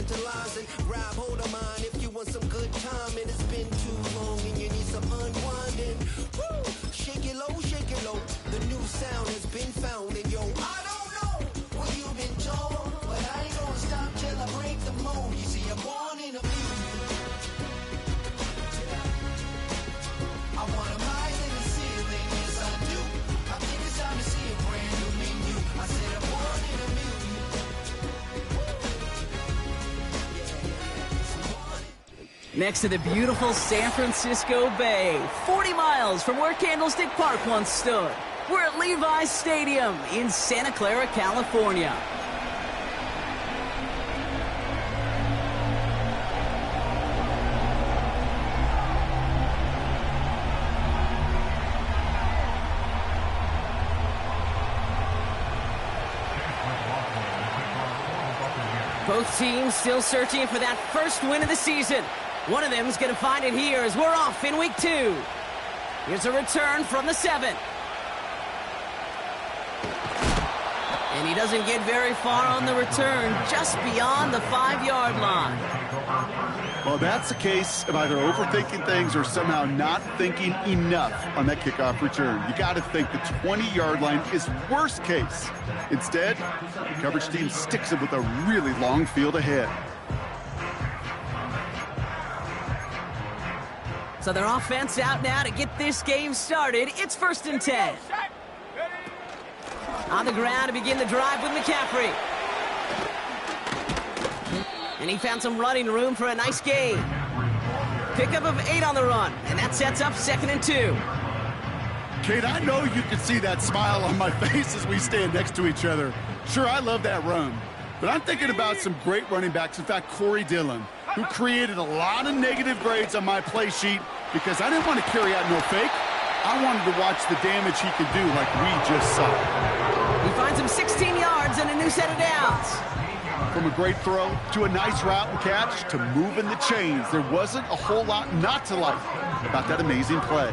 tantalizing. Grab hold of mine if you want some good time. And it's been too long and you need some unwinding. Woo! Shake it low, shake it low. The new sound has been found. And yo, I don't know what you've been told, but I ain't gonna stop till I break the mold. You see, I'm born in a million. I wanna rise in the ceiling, yes I do. I think it's time to see a brand new menu. I said I'm born in a million. Next to the beautiful San Francisco Bay, 40 miles from where Candlestick Park once stood. We're at Levi's Stadium in Santa Clara, California. Both teams still searching for that first win of the season. One of them is going to find it here as we're off in week 2. Here's a return from the 7. And he doesn't get very far on the return, just beyond the 5-yard line. Well, that's the case of either overthinking things or somehow not thinking enough on that kickoff return. You got to think the 20-yard line is worst case. Instead, the coverage team sticks it with a really long field ahead. So their offense out now to get this game started. It's 1st and 10. On the ground to begin the drive with McCaffrey. And he found some running room for a nice gain. Pickup of 8 on the run, and that sets up 2nd and 2. Kate, I know you can see that smile on my face as we stand next to each other. Sure, I love that run. But I'm thinking about some great running backs. In fact, Corey Dillon, who created a lot of negative grades on my play sheet because I didn't want to carry out no fake. I wanted to watch the damage he could do like we just saw. He finds him 16 yards and a new set of downs. From a great throw to a nice route and catch to moving the chains, there wasn't a whole lot not to like about that amazing play.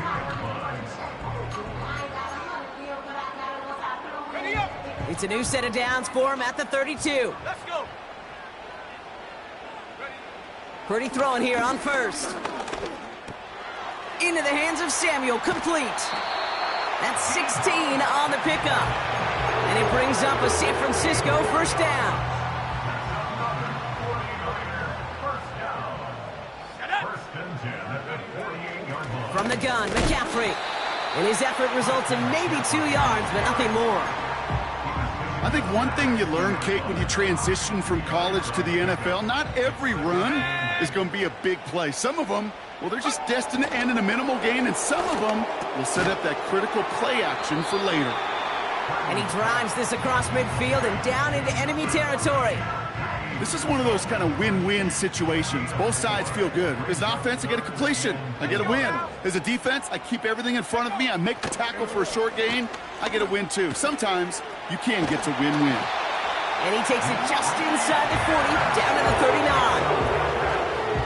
It's a new set of downs for him at the 32. Let's go. Purdy throwing here on 1st. Into the hands of Samuel, complete. That's 16 on the pickup. And it brings up a San Francisco 1st down. From the gun, McCaffrey. And his effort results in maybe 2 yards, but nothing more. I think one thing you learn, Kate, when you transition from college to the NFL, not every run is going to be a big play. Some of them, well, they're just destined to end in a minimal gain, and some of them will set up that critical play action for later. And he drives this across midfield and down into enemy territory. This is one of those kind of win-win situations. Both sides feel good. As an offense, I get a completion. I get a win. As a defense, I keep everything in front of me. I make the tackle for a short gain. I get a win, too. Sometimes you can get to win-win. And he takes it just inside the 40, down to the 39.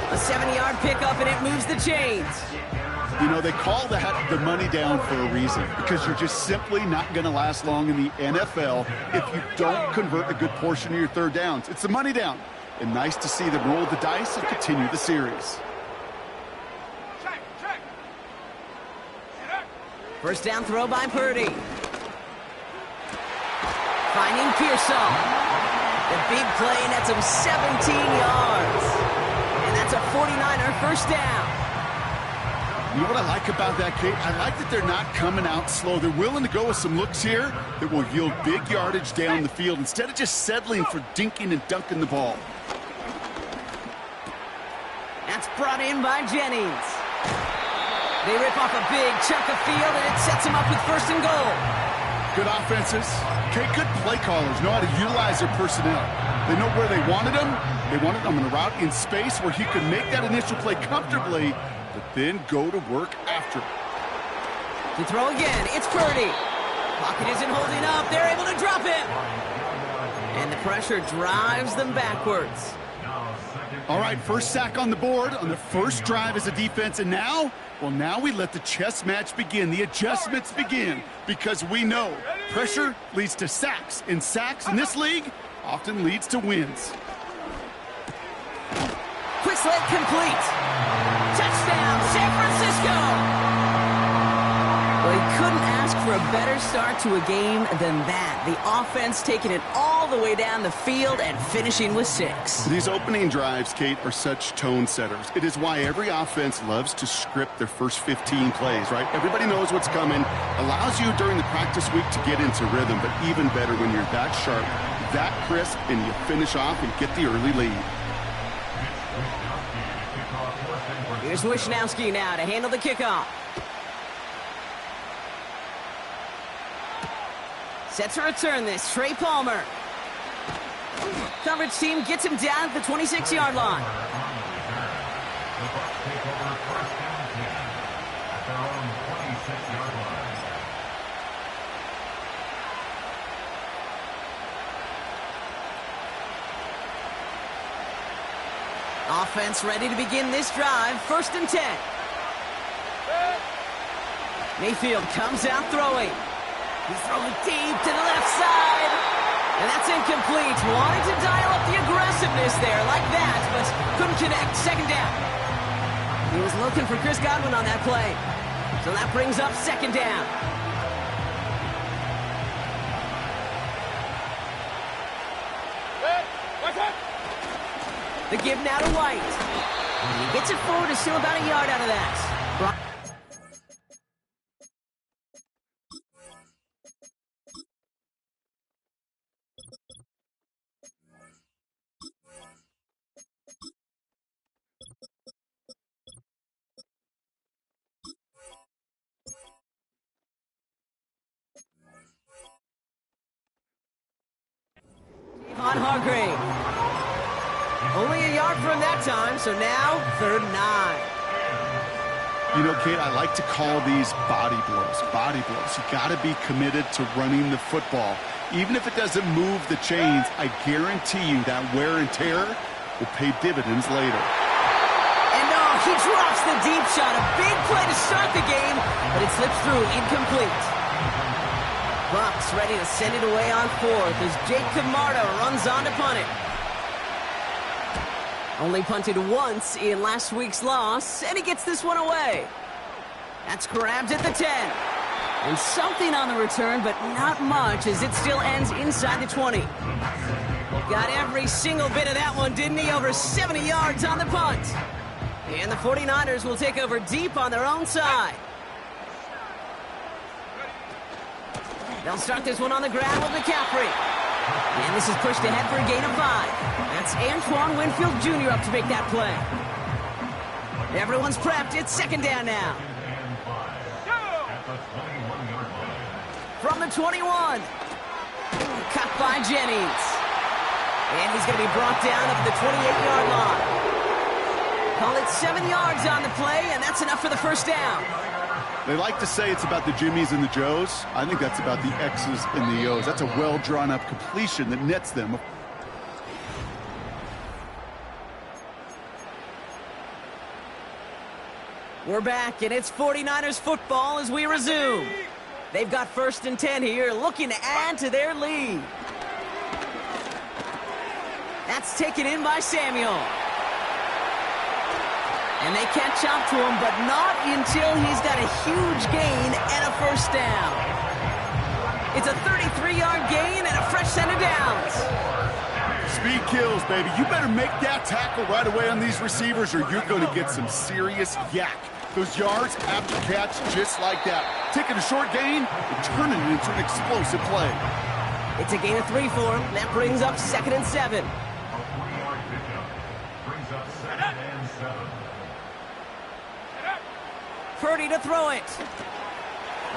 A 70-yard pickup, and it moves the chains. You know, they call that the money down for a reason, because you're just simply not going to last long in the NFL if you don't convert a good portion of your 3rd downs. It's the money down. And nice to see them roll the dice and continue the series. First down throw by Purdy. Finding Pearsall. The big play, and that's him 17 yards. And that's a 49er 1st down. You know what I like about that, Kate? I like that they're not coming out slow. They're willing to go with some looks here that will yield big yardage down the field instead of just settling for dinking and dunking the ball. That's brought in by Jennings. They rip off a big chunk of field, and it sets them up with 1st and goal. Good offenses. Kate, good play callers know how to utilize their personnel. They know where they wanted them. They wanted them in a route in space where he could make that initial play comfortably, but then go to work after. To throw again, it's Purdy. Pocket isn't holding up. They're able to drop him. And the pressure drives them backwards. All right, 1st sack on the board on the 1st drive as a defense. And now, well, now we let the chess match begin. The adjustments begin because we know pressure leads to sacks. And sacks in this league often leads to wins. slant complete. Touchdown, San Francisco! Well, he couldn't ask for a better start to a game than that. The offense taking it all the way down the field and finishing with 6. These opening drives, Kate, are such tone setters. It is why every offense loves to script their first 15 plays, right? Everybody knows what's coming. Allows you during the practice week to get into rhythm, but even better when you're that sharp, that crisp, and you finish off and get the early lead. Here's Wishnowski now to handle the kickoff. Set to return this, Trey Palmer. Coverage team gets him down at the 26-yard line. Offense ready to begin this drive. 1st and 10. Mayfield comes out throwing. He's throwing deep to the left side. And that's incomplete. Wanted to dial up the aggressiveness there like that, but couldn't connect. 2nd down. He was looking for Chris Godwin on that play. So that brings up 2nd down. The give now to White. He gets it forward to steal about a yard out of that. On Hargrave. Only a yard from that time, so now 3rd and 9. You know, Kate, I like to call these body blows. Body blows. You got to be committed to running the football. Even if it doesn't move the chains, I guarantee you that wear and tear will pay dividends later. And he drops the deep shot. A big play to start the game, but it slips through incomplete. Bucs ready to send it away on 4th as Jake Camarda runs on to punt it. Only punted once in last week's loss, and he gets this one away. That's grabbed at the 10. And something on the return, but not much as it still ends inside the 20. Got every single bit of that one, didn't he? Over 70 yards on the punt. And the 49ers will take over deep on their own side. They'll start this one on the ground with McCaffrey. And this is pushed ahead for a gain of 5. That's Antoine Winfield Jr. up to make that play. Everyone's prepped. It's 2nd down now. From the 21. Cut by Jennings. And he's going to be brought down up at the 28-yard line. Call it 7 yards on the play, and that's enough for the 1st down. They like to say it's about the Jimmies and the Joes. I think that's about the X's and the O's. That's a well-drawn-up completion that nets them. We're back, and it's 49ers football as we resume. They've got 1st and 10 here, looking to add to their lead. That's taken in by Samuel. And they catch up to him, but not until he's got a huge gain and a 1st down. It's a 33-yard gain and a fresh set of downs. Speed kills, baby. You better make that tackle right away on these receivers or you're going to get some serious yak. Those yards after catch just like that. Taking a short gain and turning it into an explosive play. It's a gain of 3 for him. That brings up 2nd and 7. Purdy to throw it.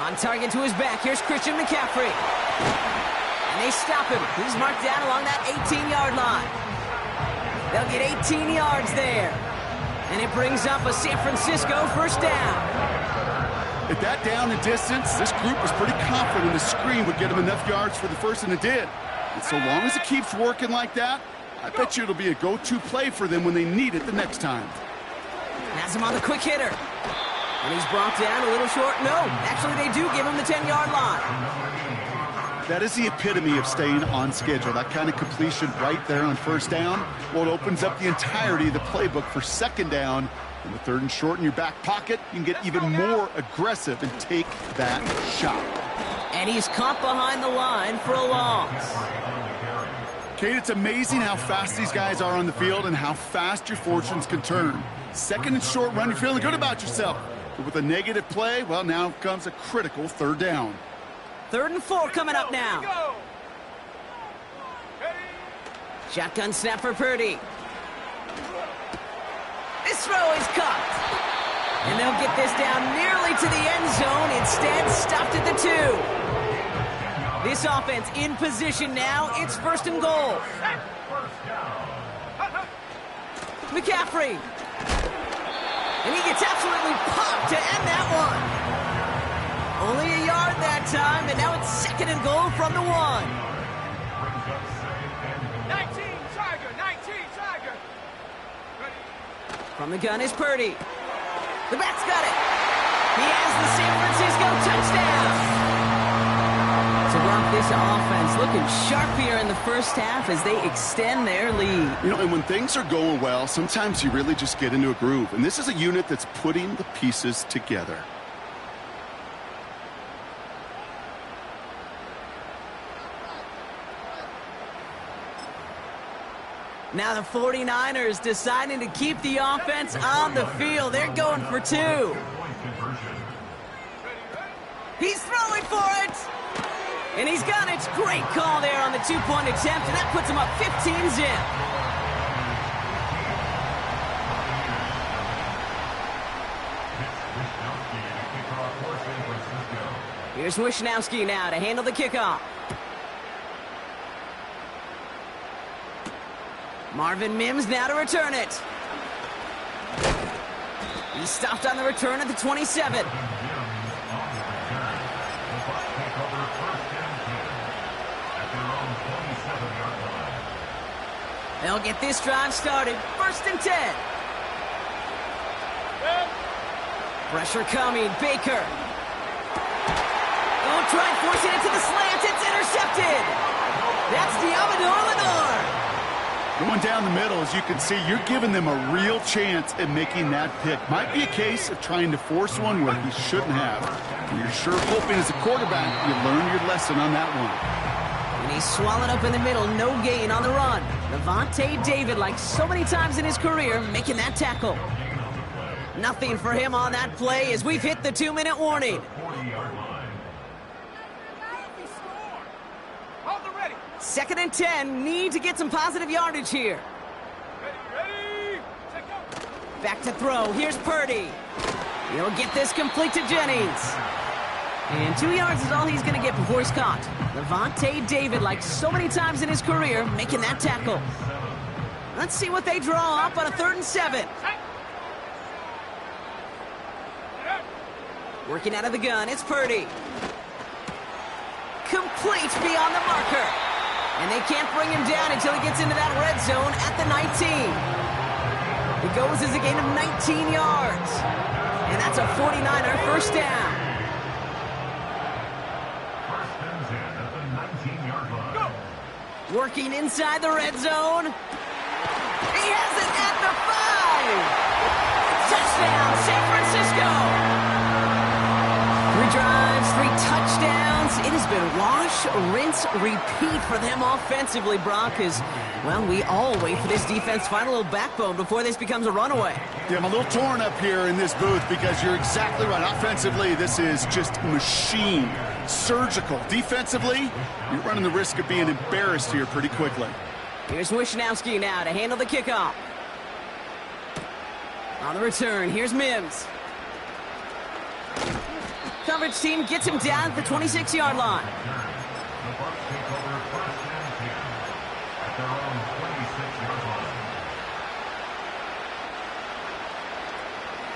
On target to his back. Here's Christian McCaffrey. And they stop him. He's marked down along that 18-yard line. They'll get 18 yards there. And it brings up a San Francisco 1st down. At that down and distance, this group was pretty confident the screen would get them enough yards for the 1st, and it did. And so long as it keeps working like that, I bet you it'll be a go-to play for them when they need it the next time. Has him on the quick hitter. And he's brought down a little short. No, actually they do give him the 10-yard line. That is the epitome of staying on schedule. That kind of completion right there on first down. Well, it opens up the entirety of the playbook for second down. And the third and short in your back pocket, you can get even more aggressive and take that shot. And he's caught behind the line for a loss. Kate, it's amazing how fast these guys are on the field and how fast your fortunes can turn. Second and short run, you're feeling good about yourself. But with a negative play, well, now comes a critical third down. 3rd and 4 coming up now. Shotgun snap for Purdy. This throw is caught. And they'll get this down nearly to the end zone. Instead, stopped at the 2. This offense in position now. It's 1st and goal. McCaffrey. And he gets absolutely popped to end that one. Only a yard that time, and now it's 2nd and goal from the 1. 19 Tiger. From the gun is Purdy. The back's got it. He has the San Francisco touchdown. So Brock, this offense looking sharp here in the first half as they extend their lead. You know, and when things are going well, sometimes you really just get into a groove. And this is a unit that's putting the pieces together. Now the 49ers deciding to keep the offense on the field. They're going for 2. He's throwing for it. And he's got it. Great call there on the 2-point attempt, and that puts him up 15-zip. Here's Wishnowski now to handle the kickoff. Marvin Mims now to return it. He stopped on the return at the 27. They'll get this drive started. 1st and 10. Pressure coming. Baker. Oh, try forcing it to the slant. It's intercepted. That's Diamador Lenore. Going down the middle, as you can see, you're giving them a real chance at making that pick. Might be a case of trying to force one where he shouldn't have. And you're sure hoping as a quarterback you learn your lesson on that one. And he's swallowed up in the middle. No gain on the run. Levante David, like so many times in his career, making that tackle. Nothing for him on that play as we've hit the 2-minute warning. 2nd and 10. Need to get some positive yardage here. Back to throw. Here's Purdy. He'll get this complete to Jennings. And 2 yards is all he's going to get before he's caught. Levante David, like so many times in his career, making that tackle. Let's see what they draw up on a 3rd and 7. Working out of the gun, it's Purdy. Complete beyond the marker. And they can't bring him down until he gets into that red zone at the 19. It goes as a gain of 19 yards. And that's a 49er first down. Working inside the red zone. He has it at the 5. Touchdown, San Francisco. 3 drives, 3 touchdowns. It has been wash, rinse, repeat for them offensively, Brock, as, well, we all wait for this defense to find a little backbone before this becomes a runaway. Yeah, I'm a little torn up here in this booth because you're exactly right. Offensively, this is just machine, surgical. Defensively, you're running the risk of being embarrassed here pretty quickly. Here's Wishnowski now to handle the kickoff. On the return, here's Mims. Coverage team gets him down at the 26-yard line.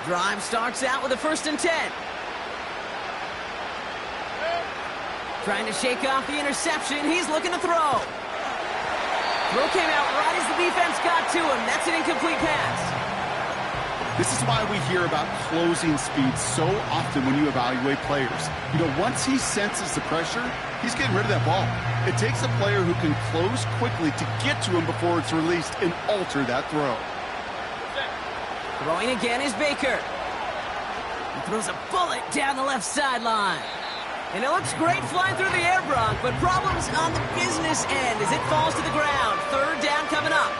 Drive starts out with a 1st and 10. Trying to shake off the interception. He's looking to throw. Throw came out right as the defense got to him. That's an incomplete pass. This is why we hear about closing speed so often when you evaluate players. You know, once he senses the pressure, he's getting rid of that ball. It takes a player who can close quickly to get to him before it's released and alter that throw. Throwing again is Baker. He throws a bullet down the left sideline. And it looks great flying through the air, Brock, but problems on the business end as it falls to the ground. Third down coming up.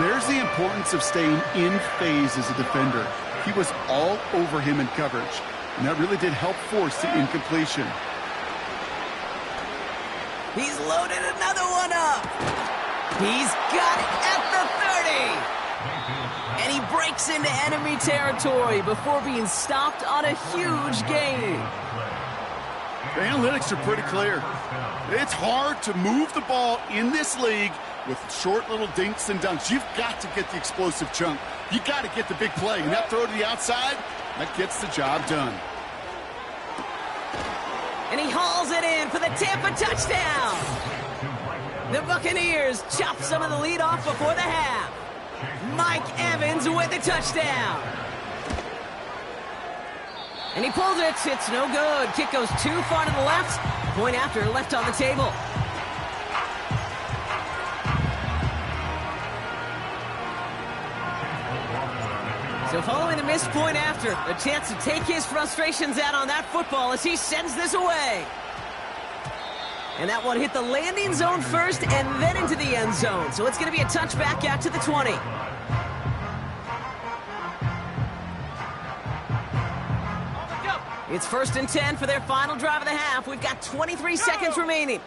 There's the importance of staying in phase as a defender. He was all over him in coverage, and that really did help force the incompletion. He's loaded another one up. He's got it at the 30. And he breaks into enemy territory before being stopped on a huge gain. The analytics are pretty clear. It's hard to move the ball in this league with short little dinks and dunks. You've got to get the explosive chunk. You got to get the big play. And that throw to the outside, that gets the job done. And he hauls it in for the Tampa touchdown. The Buccaneers chop some of the lead off before the half. Mike Evans with the touchdown. And he pulls it. It's no good. Kick goes too far to the left. Point after left on the table. So following the missed point after, a chance to take his frustrations out on that football as he sends this away. And that one hit the landing zone first and then into the end zone. So it's going to be a touchback out to the 20. It's 1st and 10 for their final drive of the half. We've got 23 seconds remaining.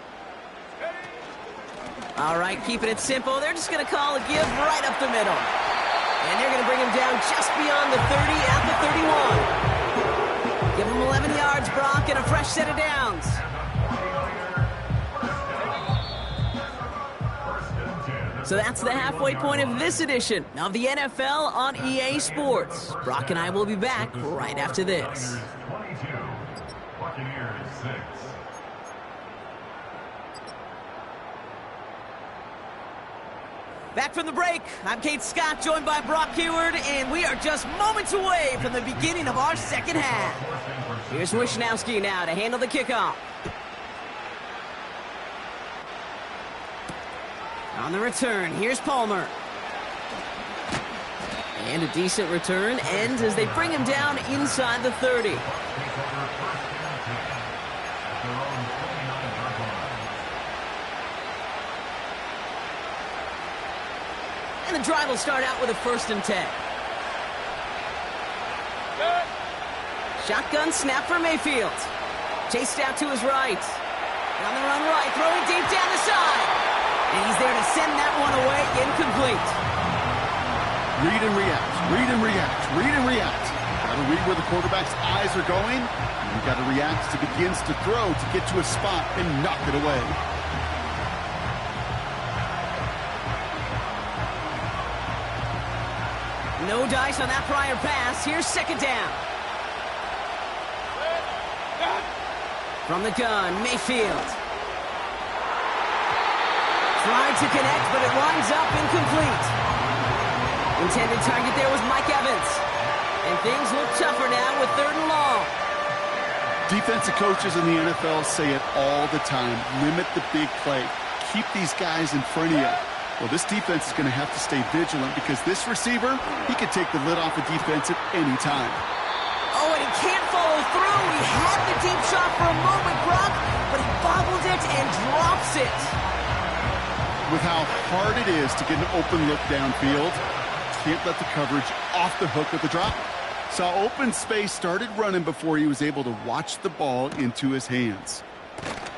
All right, keeping it simple. They're just going to call a give right up the middle. And they're going to bring him down just beyond the 30 at the 31. Give him 11 yards, Brock, and a fresh set of downs. So that's the halfway point of this edition of the NFL on EA Sports. Brock and I will be back right after this. Back from the break, I'm Kate Scott, joined by Brock Heward, and we are just moments away from the beginning of our second half. Here's Wishnowski now to handle the kickoff. On the return, here's Palmer. And a decent return ends as they bring him down inside the 30. And the drive will start out with a 1st and 10. Shotgun snap for Mayfield. Chased out to his right. And on the run right, throwing deep down the side. And he's there to send that one away, incomplete. Read and react, read and react, read and react. Got to read where the quarterback's eyes are going. And you got to react as he begins to throw to get to a spot and knock it away. No dice on that prior pass. Here's 2nd down. From the gun, Mayfield. Tried to connect, but it winds up incomplete. Intended target there was Mike Evans. And things look tougher now with 3rd and long. Defensive coaches in the NFL say it all the time. Limit the big play. Keep these guys in front of you. Well, this defense is going to have to stay vigilant because this receiver, he can take the lid off a defense at any time. Oh, and he can't follow through. He had the deep shot for a moment, Brock, but he bobbled it and drops it. With how hard it is to get an open look downfield, can't let the coverage off the hook with the drop. Saw open space, started running before he was able to watch the ball into his hands.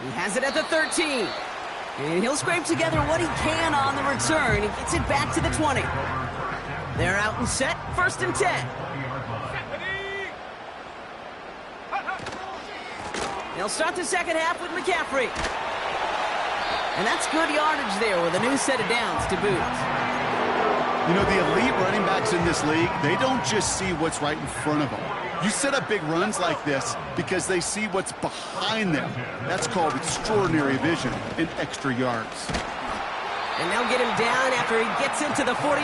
He has it at the 13. And he'll scrape together what he can on the return. He gets it back to the 20. They're out and set, 1st and 10. They'll start the second half with McCaffrey. And that's good yardage there with a new set of downs to boot. You know, the elite running backs in this league, they don't just see what's right in front of them. You set up big runs like this because they see what's behind them. That's called extraordinary vision and extra yards. And they'll get him down after he gets into the 48.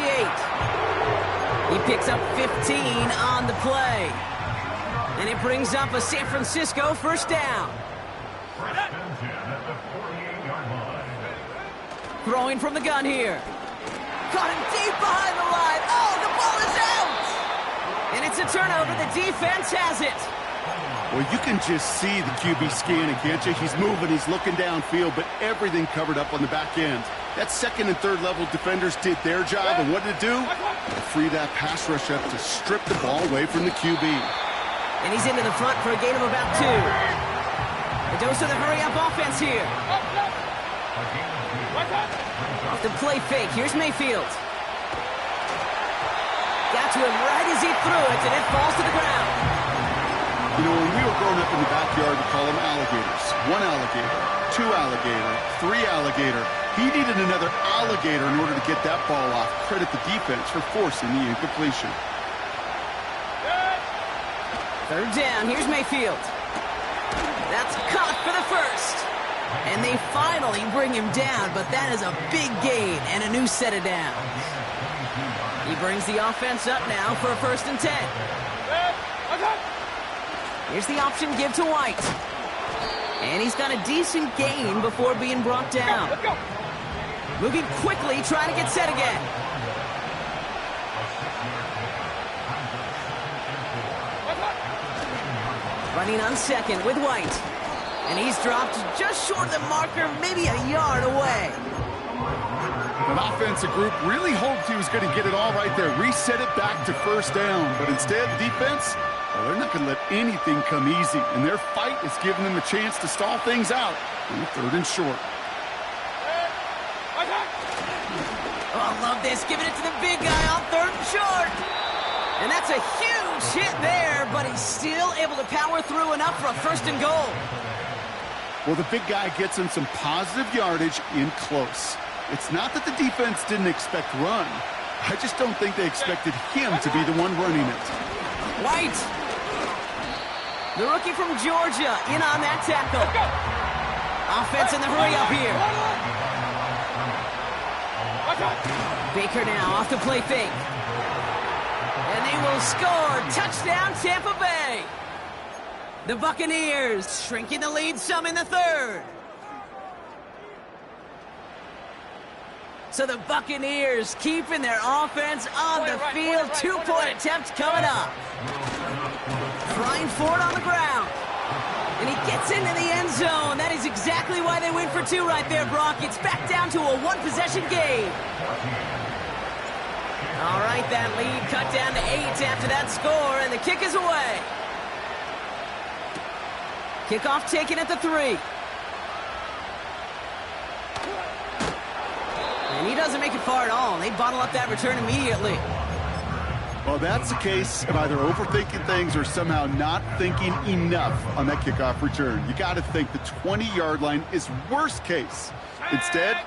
He picks up 15 on the play. And it brings up a San Francisco first down. Throwing from the gun here. Caught him deep behind the line. Oh, the ball is out! And it's a turnover. The defense has it. Well, you can just see the QB scanning, can't you? He's moving, he's looking downfield, but everything covered up on the back end. That second and third level defenders did their job, and what did it do? Free that pass rush up to strip the ball away from the QB. And he's into the front for a gain of about 2. A dose of the hurry-up offense here. Off the play fake. Here's Mayfield. Got to him right as he threw it, and it falls to the ground. You know, when we were growing up in the backyard, we call them alligators. 1 alligator, 2 alligator, 3 alligator. He needed another alligator in order to get that ball off. Credit the defense for forcing the incompletion. Third down. Here's Mayfield. That's caught for the first. And they finally bring him down, but that is a big gain and a new set of downs. He brings the offense up now for a 1st and 10. Here's the option give to White. And he's got a decent gain before being brought down. Moving quickly, trying to get set again. Running on second with White. And he's dropped just short of the marker, maybe a yard away. An offensive group really hoped he was going to get it all right there. Reset it back to first down. But instead, the defense, well, they're not going to let anything come easy. And their fight is giving them a chance to stall things out on the 3rd and short. Oh, I love this. Giving it to the big guy on 3rd and short. And that's a huge hit there, but he's still able to power through enough for a 1st and goal. Well, the big guy gets him some positive yardage in close. It's not that the defense didn't expect run. I just don't think they expected him to be the one running it. White. The rookie from Georgia in on that tackle. Offense in the hurry up here. Baker now off the play fake. And they will score. Touchdown, Tampa Bay. The Buccaneers shrinking the lead some in the 3rd. So the Buccaneers keeping their offense on the field. 2-point attempt coming up. Trying for it on the ground. And he gets into the end zone. That is exactly why they went for 2 right there, Brock. It's back down to a 1-possession game. All right, that lead cut down to 8 after that score, and the kick is away. Kickoff taken at the 3. And he doesn't make it far at all. They bottle up that return immediately. Well, that's a case of either overthinking things or somehow not thinking enough on that kickoff return. You got to think the 20-yard line is worst case. Instead,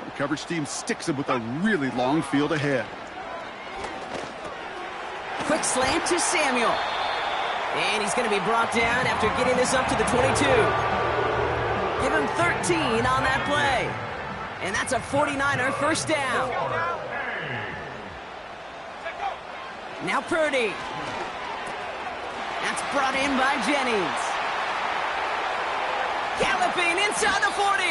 the coverage team sticks him with a really long field ahead. Quick slant to Samuel. And he's going to be brought down after getting this up to the 22. Give him 13 on that play. And that's a 49er first down. Now Purdy. That's brought in by Jennings. Galloping inside the 40.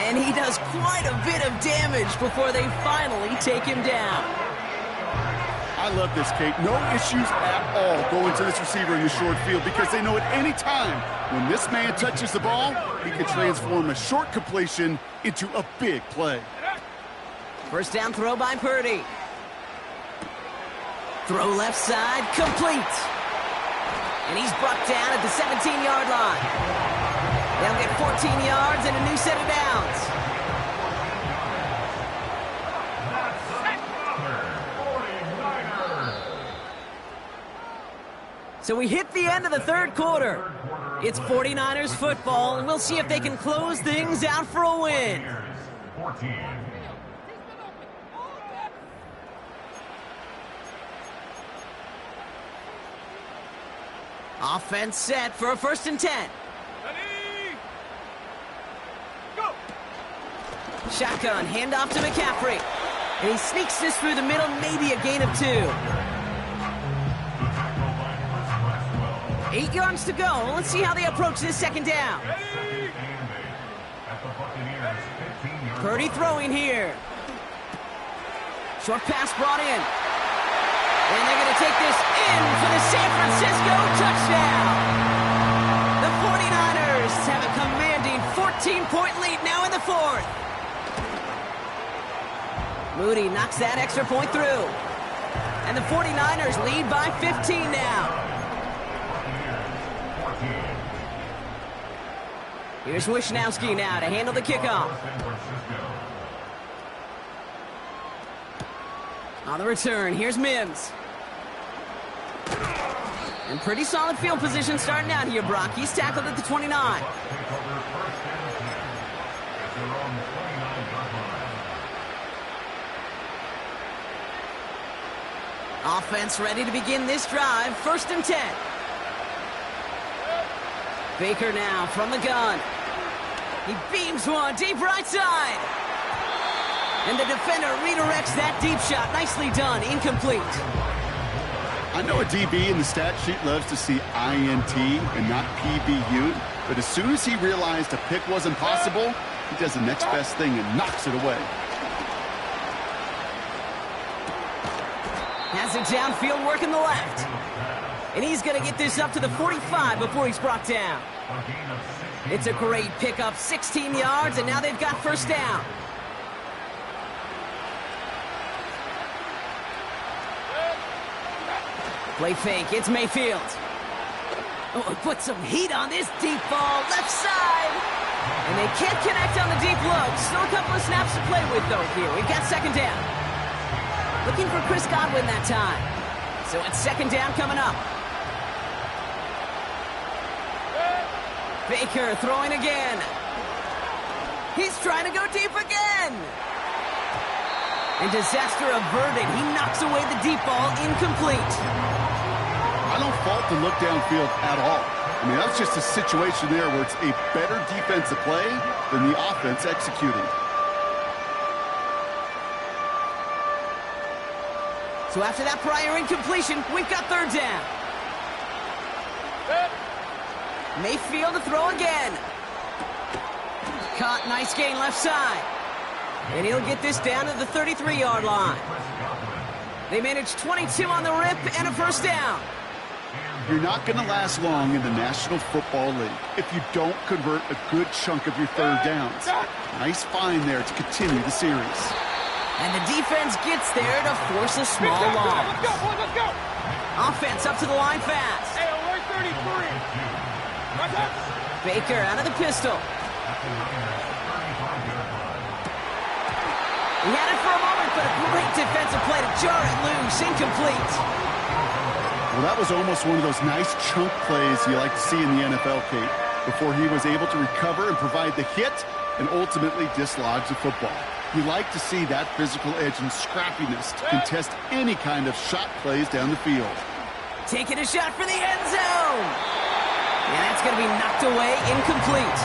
And he does quite a bit of damage before they finally take him down. I love this, Kate. No issues at all going to this receiver in the short field because they know at any time when this man touches the ball, he can transform a short completion into a big play. First down throw by Purdy. Throw left side, complete. And he's brought down at the 17-yard line. They'll get 14 yards and a new set of downs. So we hit the end of the 3rd quarter. It's 49ers football, and we'll see if they can close things out for a win. Offense set for a 1st and 10. Ready? Go! Shotgun, handoff to McCaffrey. And he sneaks this through the middle, maybe a gain of 2. 8 yards to go. Let's see how they approach this second down. Purdy throwing here. Short pass brought in. And they're going to take this in for the San Francisco touchdown. The 49ers have a commanding 14-point lead now in the fourth. Moody knocks that extra point through. And the 49ers lead by 15 now. Here's Wishnowski now to handle the kickoff. On the return, here's Mims. And pretty solid field position starting out here, Brock. He's tackled at the 29. Offense ready to begin this drive. 1st and 10. Baker now from the gun. He beams one deep right side. And the defender redirects that deep shot. Nicely done. Incomplete. I know a DB in the stat sheet loves to see INT and not PBU, but as soon as he realized a pick wasn't possible, he does the next best thing and knocks it away. Has it downfield, working the left. And he's going to get this up to the 45 before he's brought down. It's a great pickup, 16 yards, and now they've got 1st down. Play fake, it's Mayfield. Oh, put some heat on this deep ball, left side. And they can't connect on the deep look. Still a couple of snaps to play with, though, here. We've got 2nd down. Looking for Chris Godwin that time. So it's 2nd down coming up. Baker throwing again. He's trying to go deep again. And disaster averted. He knocks away the deep ball, incomplete. I don't fault the look downfield at all. I mean, that's just a situation there where it's a better defensive play than the offense executing. So after that prior incompletion, we've got 3rd down. Mayfield to throw again. Caught, nice gain left side. And he'll get this down to the 33-yard line. They managed 22 on the rip and a 1st down. You're not going to last long in the National Football League if you don't convert a good chunk of your 3rd downs. Nice find there to continue the series. And the defense gets there to force a small loss. Let's go! Offense up to the line fast. Hey, alert 33. Baker out of the pistol. He had it for a moment, but a great defensive play to jar it loose. Incomplete. Well, that was almost one of those nice chunk plays you like to see in the NFL, Kate, before he was able to recover and provide the hit and ultimately dislodge the football. You like to see that physical edge and scrappiness to contest any kind of shot plays down the field. Taking a shot for the end zone. And that's going to be knocked away, incomplete.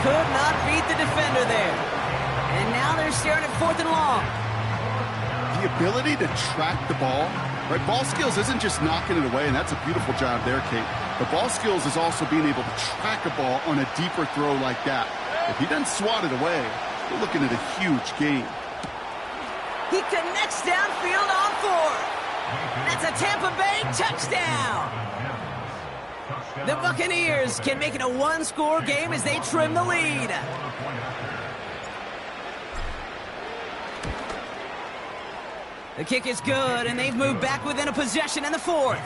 Could not beat the defender there. And now they're staring at 4th and long. The ability to track the ball, right? Ball skills isn't just knocking it away, and that's a beautiful job there, Kate. But ball skills is also being able to track a ball on a deeper throw like that. If he doesn't swat it away, we're looking at a huge gain. He connects downfield on 4th. That's a Tampa Bay touchdown. The Buccaneers can make it a 1-score game as they trim the lead. The kick is good, and they've moved back within a possession in the 4th.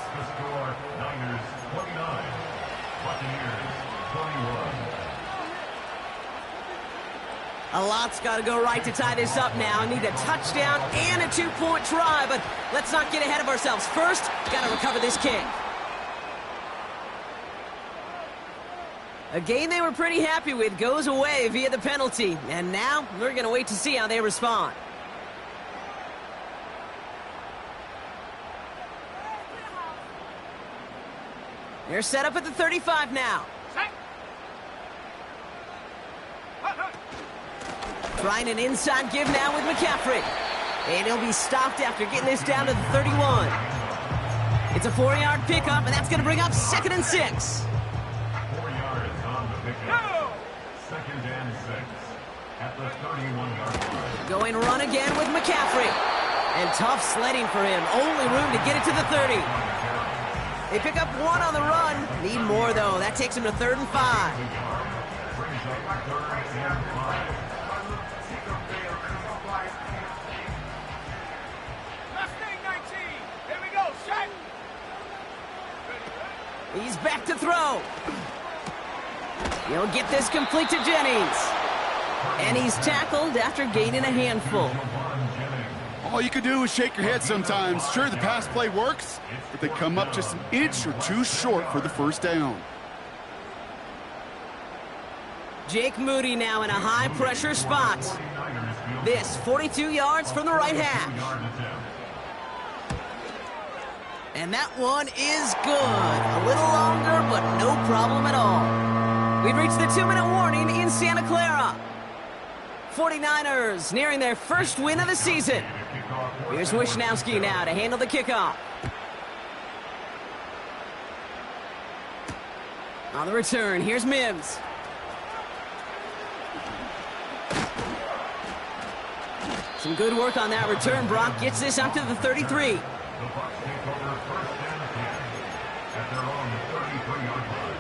A lot's got to go right to tie this up now. Need a touchdown and a 2-point try, but let's not get ahead of ourselves. First, got to recover this kick. A game they were pretty happy with goes away via the penalty, and now we're going to wait to see how they respond. They're set up at the 35 now. Trying an inside give now with McCaffrey. And he'll be stopped after getting this down to the 31. It's a 4-yard pickup, and that's going to bring up 2nd and 6. 4 yards on the pickup. 2nd and 6 at the 31-yard line. Going run again with McCaffrey. And tough sledding for him. Only room to get it to the 30. They pick up 1 on the run. Need more, though. That takes him to 3rd and 5. Brings up 3rd and 5. He's back to throw. He'll get this complete to Jennings. And he's tackled after gaining a handful. All you can do is shake your head sometimes. Sure, the pass play works, but they come up just an inch or two short for the first down. Jake Moody now in a high-pressure spot. This 42 yards from the right hash. And that one is good. A little longer, but no problem at all. We've reached the 2-minute warning in Santa Clara. 49ers nearing their first win of the season. Here's Wishnowski now to handle the kickoff. On the return, here's Mims. Some good work on that return. Brock gets this up to the 33. The Bucs take over 1st and 10 at their own 33-yard line.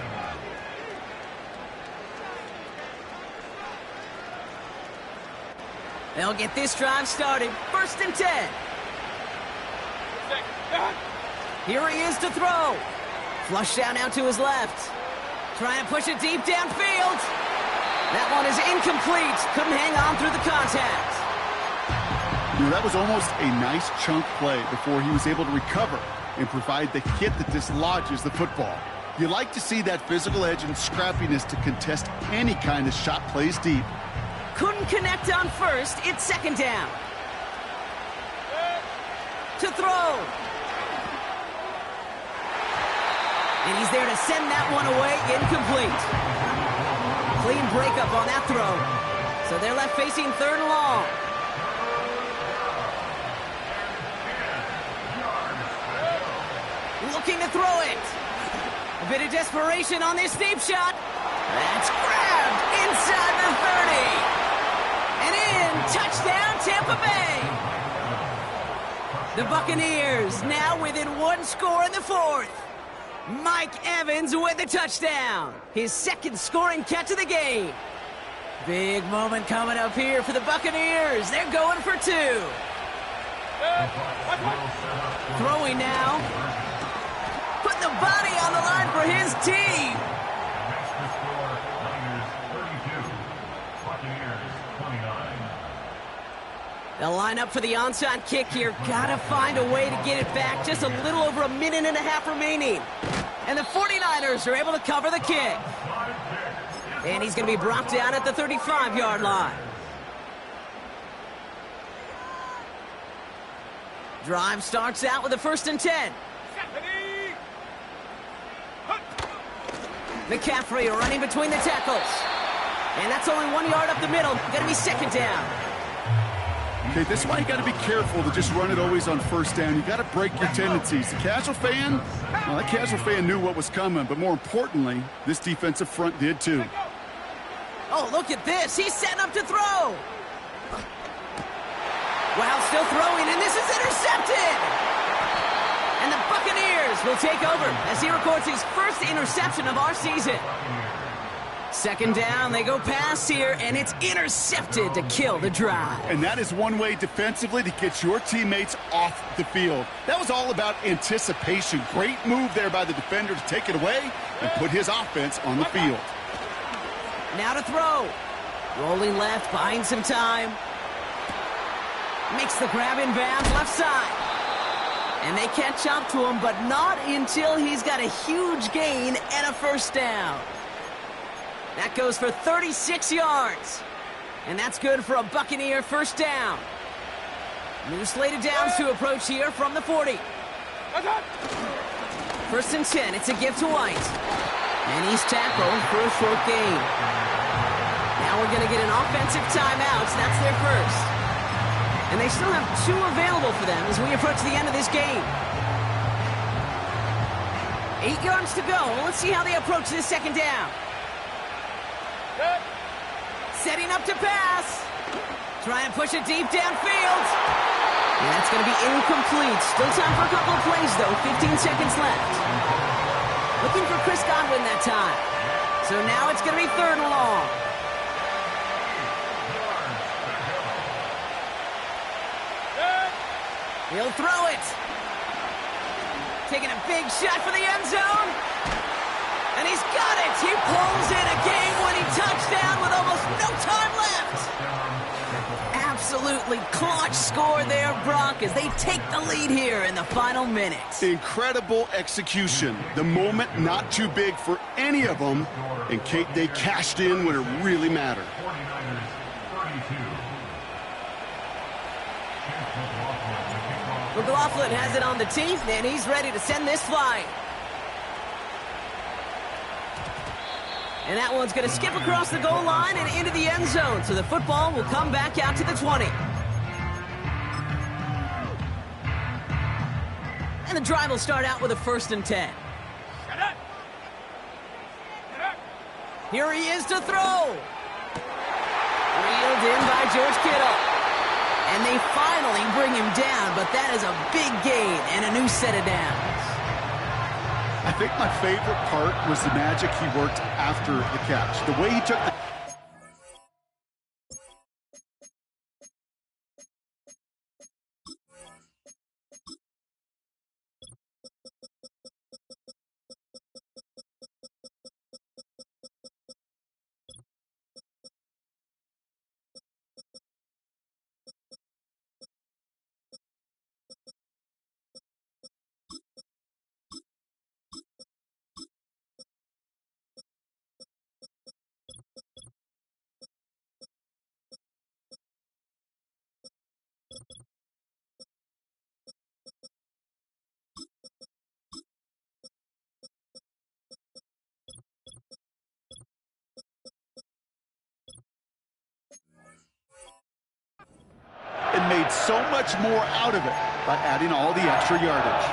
They'll get this drive started. 1st and 10. Here he is to throw. Flush down out to his left. Trying to push it deep downfield. That one is incomplete. Couldn't hang on through the contact. You know, that was almost a nice chunk play before he was able to recover and provide the hit that dislodges the football. You like to see that physical edge and scrappiness to contest any kind of shot plays deep. Couldn't connect on first. It's 2nd down. To throw. And he's there to send that one away. Incomplete. Clean breakup on that throw. So they're left facing 3rd and long. Looking to throw it. A bit of desperation on this deep shot. That's grabbed inside the 30. And in, touchdown, Tampa Bay. The Buccaneers now within 1 score in the 4th. Mike Evans with the touchdown. His 2nd scoring catch of the game. Big moment coming up here for the Buccaneers. They're going for 2. Throwing now. Putting the body on the line for his team. That's the score. Niners 32, Buccaneers 29. They'll line up for the onside kick here. Gotta find a way to get it back. Just a little over a minute and a half remaining. And the 49ers are able to cover the kick. And he's going to be brought down at the 35-yard line. Drive starts out with a 1st and 10. McCaffrey running between the tackles. And that's only 1 yard up the middle. Going to be 2nd down. Okay, this is why you got to be careful to just run it always on 1st down. You got to break your tendencies. The casual fan, well, that casual fan knew what was coming, but more importantly, this defensive front did too. Oh, look at this. He's setting up to throw. Wow, still throwing, and this is intercepted. And the Buccaneers will take over as he records his 1st interception of our season. 2nd down, they go pass here, and it's intercepted to kill the drive. And that is one way defensively to get your teammates off the field. That was all about anticipation. Great move there by the defender to take it away and put his offense on the field. Now to throw. Rolling left, buying some time. Makes the grab in bounds, left side. And they catch up to him, but not until he's got a huge gain and a 1st down. That goes for 36 yards. And that's good for a Buccaneer 1st down. New slated downs to approach here from the 40. 1st and 10, it's a give to White. And he's tackled for a short gain. Now we're going to get an offensive timeout. That's their 1st. And they still have 2 available for them as we approach the end of this game. 8 yards to go. Let's see how they approach this second down. Good. Setting up to pass. Try and push it deep downfield. And that's going to be incomplete. Still time for a couple of plays, though. 15 seconds left. Looking for Chris Godwin that time. So now it's going to be 3rd and long. Good. He'll throw it. Taking a big shot for the end zone. And he's got it. He pulls in a game-winning touchdown with almost no time left. Absolutely clutch score there, Brock, as they take the lead here in the final minutes. Incredible execution. The moment not too big for any of them. And Kate, they cashed in when it really mattered. 49ers 32. McLaughlin has it on the tee, and he's ready to send this flying. And that one's going to skip across the goal line and into the end zone, so the football will come back out to the 20. And the drive will start out with a 1st and 10. Shut up. Shut up. Here he is to throw. Reeled in by George Kittle. And they finally bring him down, but that is a big gain and a new set of downs. I think my favorite part was the magic he worked after the catch. The way he took the... and made so much more out of it by adding all the extra yardage.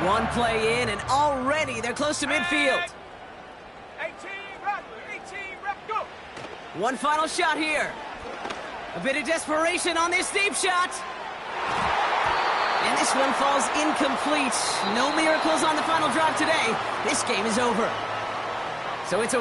One play in, and already they're close to midfield. 18, rep, go. One final shot here. A bit of desperation on this deep shot. And this one falls incomplete. No miracles on the final drive today. This game is over. So it's a